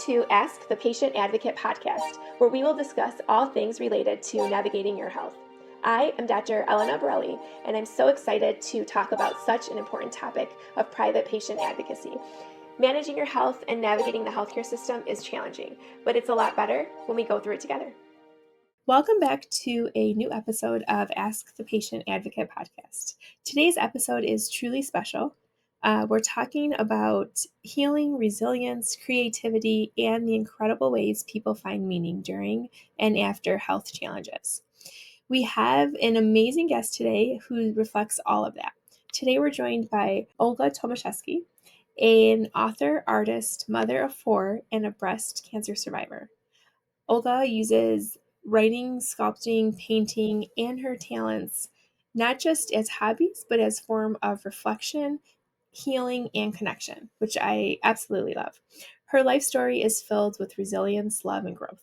to Ask the Patient Advocate podcast, where we will discuss all things related to navigating your health. I am Dr. Elena Borrelli, and I'm so excited to talk about such an important topic of private patient advocacy. Managing your health and navigating the healthcare system is challenging, but it's a lot better when we go through it together. Welcome back to a new episode of Ask the Patient Advocate podcast. Today's episode is truly special. We're talking about healing, resilience, creativity, and the incredible ways people find meaning during and after health challenges. We have an amazing guest today who reflects all of that. Today we're joined by Olga Tomaszewski, an author, artist, mother of 4, and a breast cancer survivor. Olga uses writing, sculpting, painting, and her talents not just as hobbies, but as form of reflection, healing, and connection, which I absolutely love. Her life story is filled with resilience, love, and growth.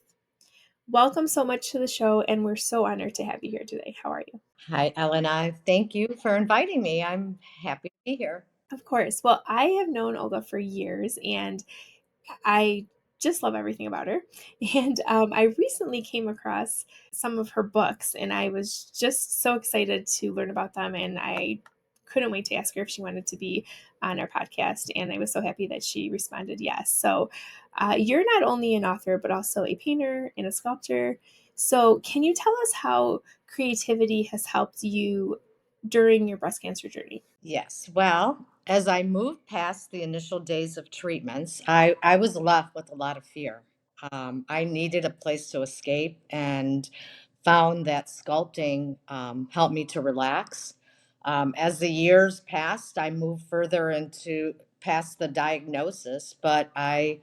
Welcome so much to the show, and we're so honored to have you here today. How are you? Hi, Elena. Thank you for inviting me. I'm happy to be here. Of course. Well, I have known Olga for years, and I just love everything about her. And I recently came across some of her books, and I was just so excited to learn about them. And I couldn't wait to ask her if she wanted to be on our podcast. And I was so happy that she responded yes. So you're not only an author, but also a painter and a sculptor. So can you tell us how creativity has helped you during your breast cancer journey? Yes. Well, as I moved past the initial days of treatments, I was left with a lot of fear. I needed a place to escape and found that sculpting helped me to relax. As the years passed, I moved further into past the diagnosis, but I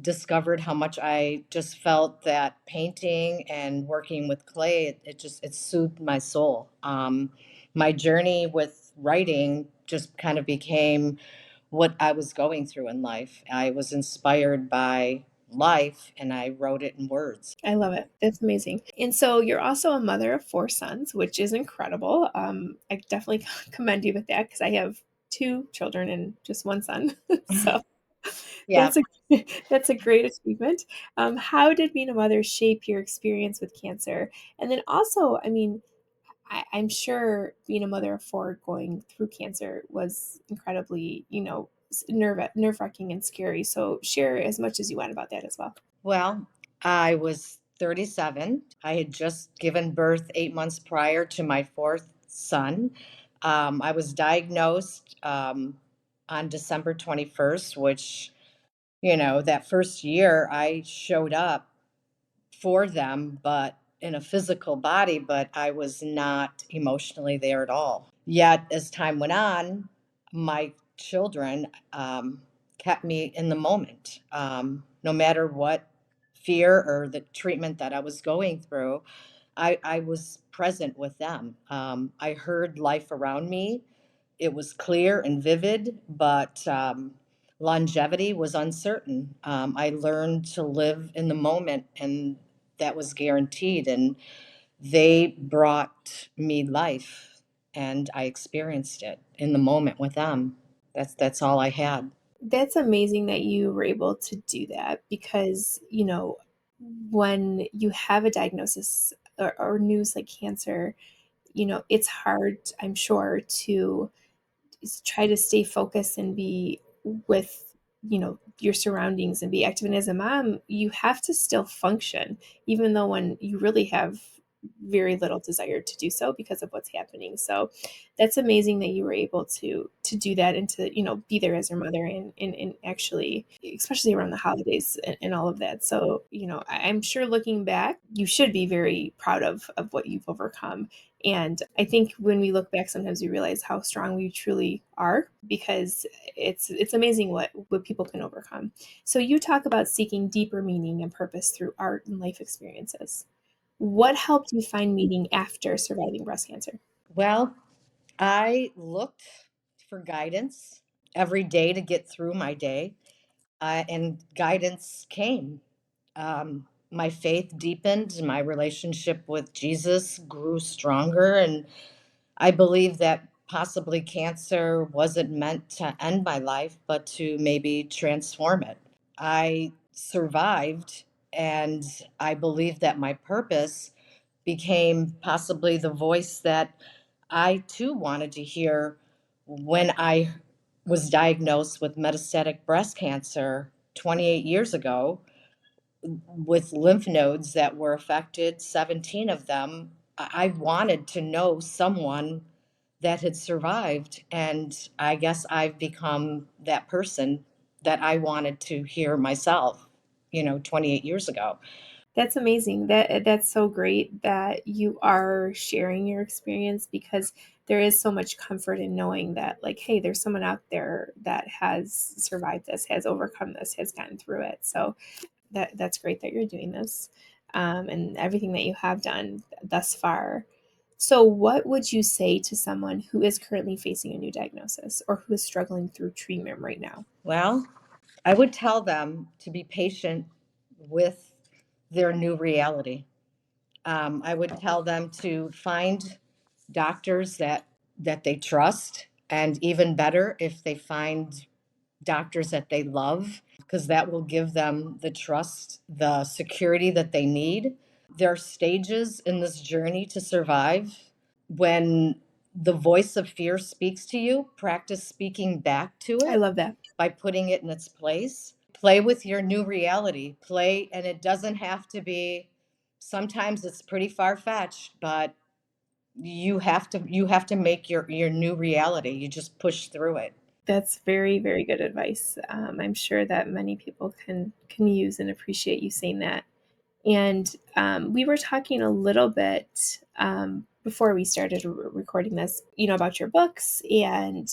discovered how much I just felt that painting and working with clay, it soothed my soul. My journey with writing just kind of became what I was going through in life. I was inspired by life and I wrote it in words. I love it. That's amazing. And so you're also a mother of 4 sons, which is incredible. I definitely commend you with that because I have 2 children and just 1 son. So Yeah. that's a that's a great achievement. How did being a mother shape your experience with cancer? And then also, I mean, I'm sure being a mother of 4 going through cancer was incredibly, nerve-wracking and scary. So share as much as you want about that as well. Well, I was 37. I had just given birth 8 months prior to my fourth son. I was diagnosed on December 21st, which, that first year I showed up for them, but in a physical body, but I was not emotionally there at all. Yet, as time went on, my children kept me in the moment. No matter what fear or the treatment that I was going through, I was present with them. I heard life around me. It was clear and vivid, but longevity was uncertain. I learned to live in the moment, and that was guaranteed. And they brought me life, and I experienced it in the moment with them. That's all I had. That's amazing that you were able to do that because, when you have a diagnosis or news like cancer, it's hard, I'm sure, to try to stay focused and be with, your surroundings and be active. And as a mom, you have to still function, even though when you really have very little desire to do so because of what's happening. So that's amazing that you were able to do that and to, be there as your mother and actually, especially around the holidays and all of that. So, I'm sure looking back, you should be very proud of what you've overcome. And I think when we look back, sometimes we realize how strong we truly are because it's amazing what people can overcome. So you talk about seeking deeper meaning and purpose through art and life experiences. What helped you find meaning after surviving breast cancer? Well, I looked for guidance every day to get through my day, and guidance came. My faith deepened, my relationship with Jesus grew stronger, and I believe that possibly cancer wasn't meant to end my life, but to maybe transform it. I survived, and I believe that my purpose became possibly the voice that I too wanted to hear when I was diagnosed with metastatic breast cancer 28 years ago, with lymph nodes that were affected, 17 of them. I wanted to know someone that had survived. And I guess I've become that person that I wanted to hear myself, 28 years ago. That's amazing. That's so great that you are sharing your experience, because there is so much comfort in knowing that, like, hey, there's someone out there that has survived this, has overcome this, has gotten through it. So that's great that you're doing this, and everything that you have done thus far. So, what would you say to someone who is currently facing a new diagnosis or who is struggling through treatment right now? Well, I would tell them to be patient with their new reality. I would tell them to find doctors that they trust, and even better if they find doctors that they love, because that will give them the trust, the security that they need. There are stages in this journey to survive. When the voice of fear speaks to you, practice speaking back to I it love that. by putting it in its place. Play with your new reality. Play, and it doesn't have to be, sometimes it's pretty far fetched, but you have to make your new reality. You just push through it. That's very, very good advice. I'm sure that many people can use and appreciate you saying that. And we were talking a little bit before we started recording this, about your books and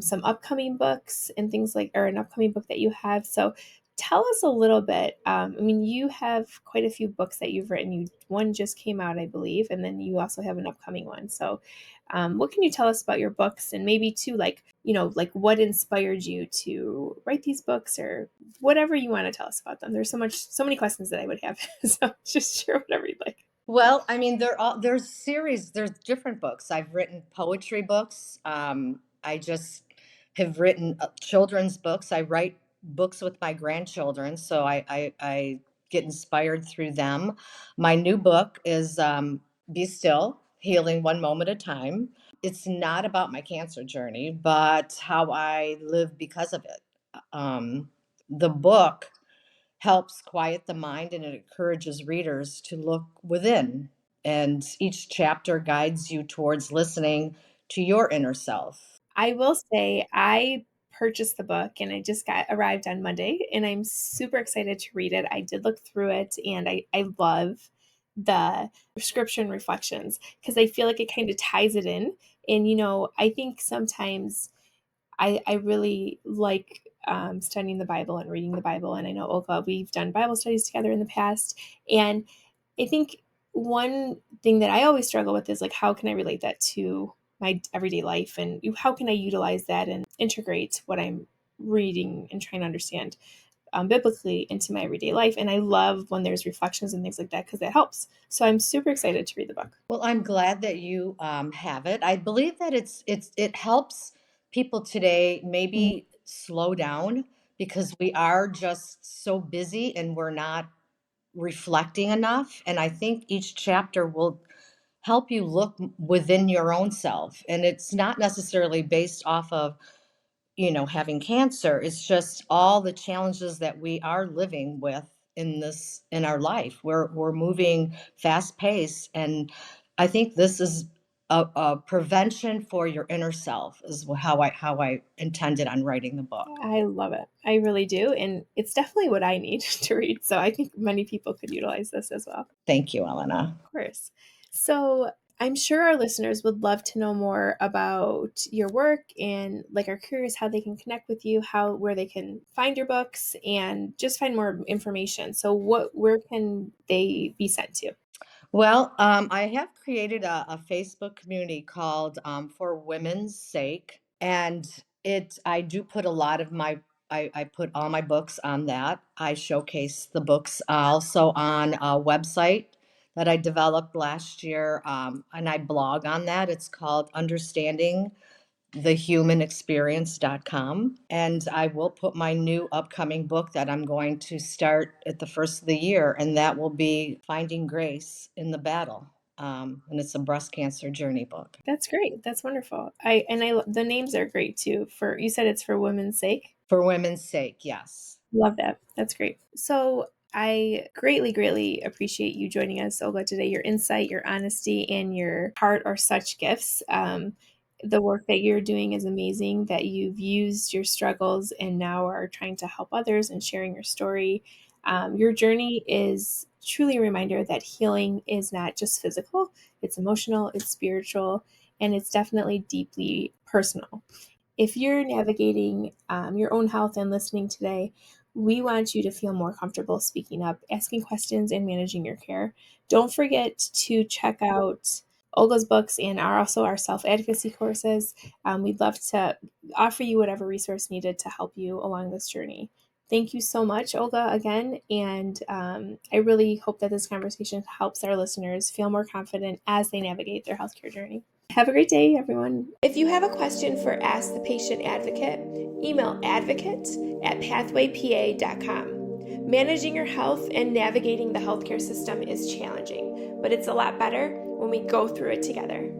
some upcoming books and things like, or an upcoming book that you have. So tell us a little bit. I mean, you have quite a few books that you've written. One just came out, I believe, and then you also have an upcoming one. So what can you tell us about your books, and maybe too, like, like what inspired you to write these books, or whatever you want to tell us about them? There's so many questions that I would have. So just share whatever you'd like. Well, I mean, there's different books. I've written poetry books. I just have written children's books. I write books with my grandchildren, so I get inspired through them. My new book is Be Still, Healing One Moment at a Time. It's not about my cancer journey, but how I live because of it. The book helps quiet the mind, and it encourages readers to look within. And each chapter guides you towards listening to your inner self. I will say I purchased the book and it just got arrived on Monday, and I'm super excited to read it. I did look through it, and I love the prescription reflections, because I feel like it kind of ties it in. And I think sometimes I really like studying the Bible and reading the Bible. And I know, Olga, we've done Bible studies together in the past. And I think one thing that I always struggle with is, like, how can I relate that to my everyday life? And how can I utilize that and integrate what I'm reading and trying to understand biblically into my everyday life? And I love when there's reflections and things like that, because that helps. So I'm super excited to read the book. Well, I'm glad that you have it. I believe that it helps people today Mhm. maybe slow down, because we are just so busy and we're not reflecting enough. And I think each chapter will help you look within your own self. And it's not necessarily based off of, having cancer. It's just all the challenges that we are living with in our life. We're moving fast pace. And I think this is a prevention for your inner self, is how I intended on writing the book. I love it. I really do. And it's definitely what I need to read. So I think many people could utilize this as well. Thank you, Elena. Of course. So I'm sure our listeners would love to know more about your work, and, like, are curious how they can connect with you, where they can find your books and just find more information. So where can they be sent to? Well, I have created a Facebook community called For Women's Sake, and I do put a lot of I put all my books on that. I showcase the books also on a website that I developed last year, and I blog on that. It's called Understanding thehumanexperience.com. And I will put my new upcoming book that I'm going to start at the first of the year, and that will be Finding Grace in the Battle. And it's a breast cancer journey book. That's great. That's wonderful. The names are great too. You said it's for women's sake. For women's sake, yes. Love that. That's great. So I greatly, greatly appreciate you joining us, Olga, today. Your insight, your honesty, and your heart are such gifts. The work that you're doing is amazing, that you've used your struggles and now are trying to help others and sharing your story. Your journey is truly a reminder that healing is not just physical, it's emotional, it's spiritual, and it's definitely deeply personal. If you're navigating your own health and listening today, we want you to feel more comfortable speaking up, asking questions, and managing your care. Don't forget to check out Olga's books and also our self-advocacy courses. We'd love to offer you whatever resource needed to help you along this journey. Thank you so much, Olga, again. And I really hope that this conversation helps our listeners feel more confident as they navigate their healthcare journey. Have a great day, everyone. If you have a question for Ask the Patient Advocate, email advocate@pathwaypa.com. Managing your health and navigating the healthcare system is challenging, but it's a lot better when we go through it together.